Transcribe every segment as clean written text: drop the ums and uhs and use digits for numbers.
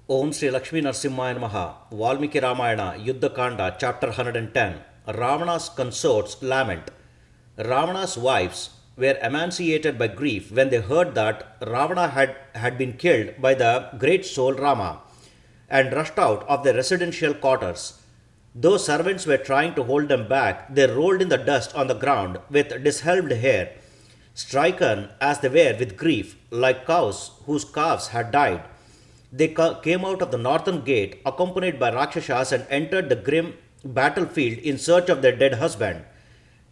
Om Sri Lakshmi Narsimhaya Namaha, Valmiki Ramayana, Yuddha Kanda, chapter 110. Ravana's Consorts Lament. Ravana's wives were emaciated by grief when they heard that Ravana had been killed by the great soul Rama and rushed out of their residential quarters. Though servants were trying to hold them back, they rolled in the dust on the ground with disheveled hair, stricken as they were with grief, like cows whose calves had died. They came out of the northern gate, accompanied by rakshasas, and entered the grim battlefield in search of their dead husband,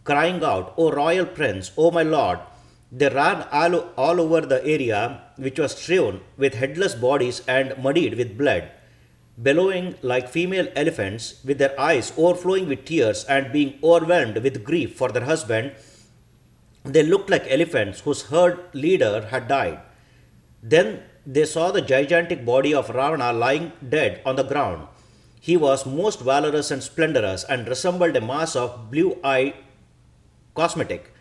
crying out, "O royal prince, O my lord!" They ran all over the area, which was strewn with headless bodies and muddied with blood, bellowing like female elephants, with their eyes overflowing with tears and being overwhelmed with grief for their husband. They looked like elephants whose herd leader had died. Then they saw the gigantic body of Ravana lying dead on the ground. He was most valorous and splendorous and resembled a mass of blue-eyed cosmetic.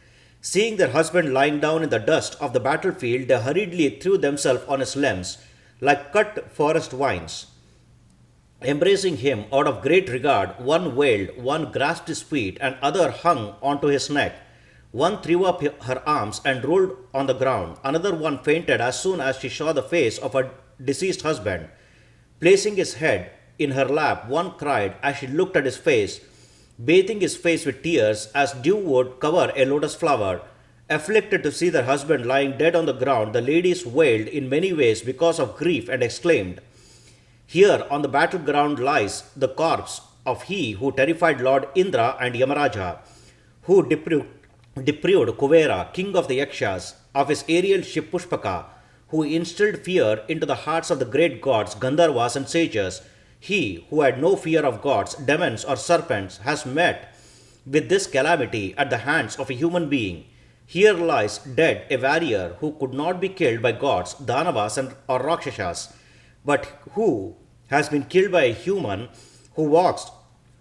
Seeing their husband lying down in the dust of the battlefield, they hurriedly threw themselves on his limbs like cut forest vines. Embracing him out of great regard, one wailed, one grasped his feet, and other hung onto his neck. One threw up her arms and rolled on the ground. Another one fainted as soon as she saw the face of her deceased husband. Placing his head in her lap, one cried as she looked at his face, bathing his face with tears as dew would cover a lotus flower. Afflicted to see their husband lying dead on the ground, the ladies wailed in many ways because of grief and exclaimed, "Here on the battleground lies the corpse of he who terrified Lord Indra and Yamaraja, who deprived Kuvera, king of the Yakshas, of his aerial ship Pushpaka, who instilled fear into the hearts of the great gods, Gandharvas and sages. He who had no fear of gods, demons or serpents has met with this calamity at the hands of a human being. Here lies dead a warrior who could not be killed by gods, Danavas or Rakshasas, but who has been killed by a human who walks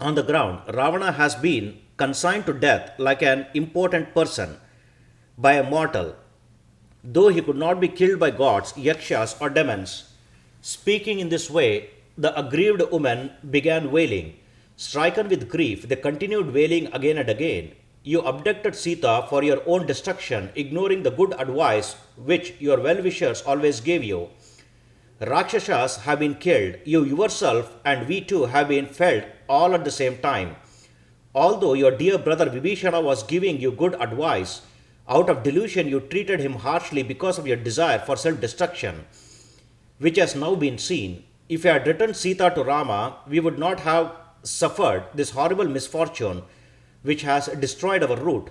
on the ground. Ravana has been consigned to death like an important person by a mortal, though he could not be killed by gods, yakshas, or demons." Speaking in this way, the aggrieved women began wailing. Stricken with grief, they continued wailing again and again. "You abducted Sita for your own destruction, ignoring the good advice which your well-wishers always gave you. Rakshasas have been killed, you yourself and we too have been felled all at the same time. Although your dear brother Vibhishana was giving you good advice, out of delusion you treated him harshly because of your desire for self-destruction, which has now been seen. If you had returned Sita to Rama, we would not have suffered this horrible misfortune which has destroyed our root.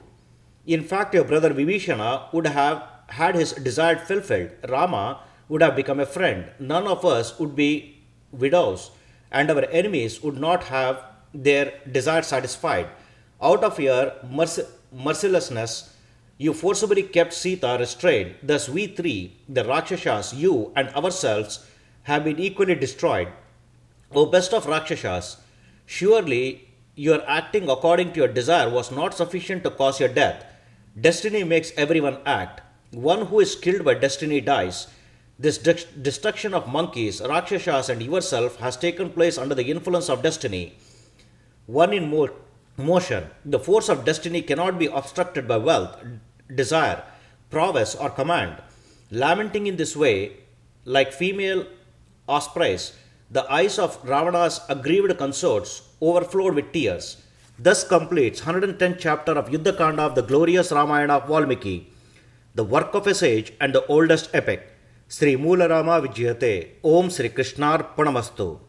In fact, your brother Vibhishana would have had his desire fulfilled. Rama would have become a friend. None of us would be widows, and our enemies would not have their desire satisfied. Out of your mercilessness, you forcibly kept Sita restrained. Thus we three, the Rakshasas, you and ourselves, have been equally destroyed. O best of Rakshasas, surely your acting according to your desire was not sufficient to cause your death. Destiny makes everyone act. One who is killed by destiny dies. This destruction of monkeys, Rakshasas, and yourself has taken place under the influence of destiny. One in motion, the force of destiny cannot be obstructed by wealth, desire, prowess, or command." Lamenting in this way, like female ospreys, the eyes of Ravana's aggrieved consorts overflowed with tears. Thus completes 110th chapter of Yuddha Kanda of the glorious Ramayana of Valmiki, the work of a sage and the oldest epic. Sri Moola Rama Vijayate. Om Sri Krishnarpanamastu.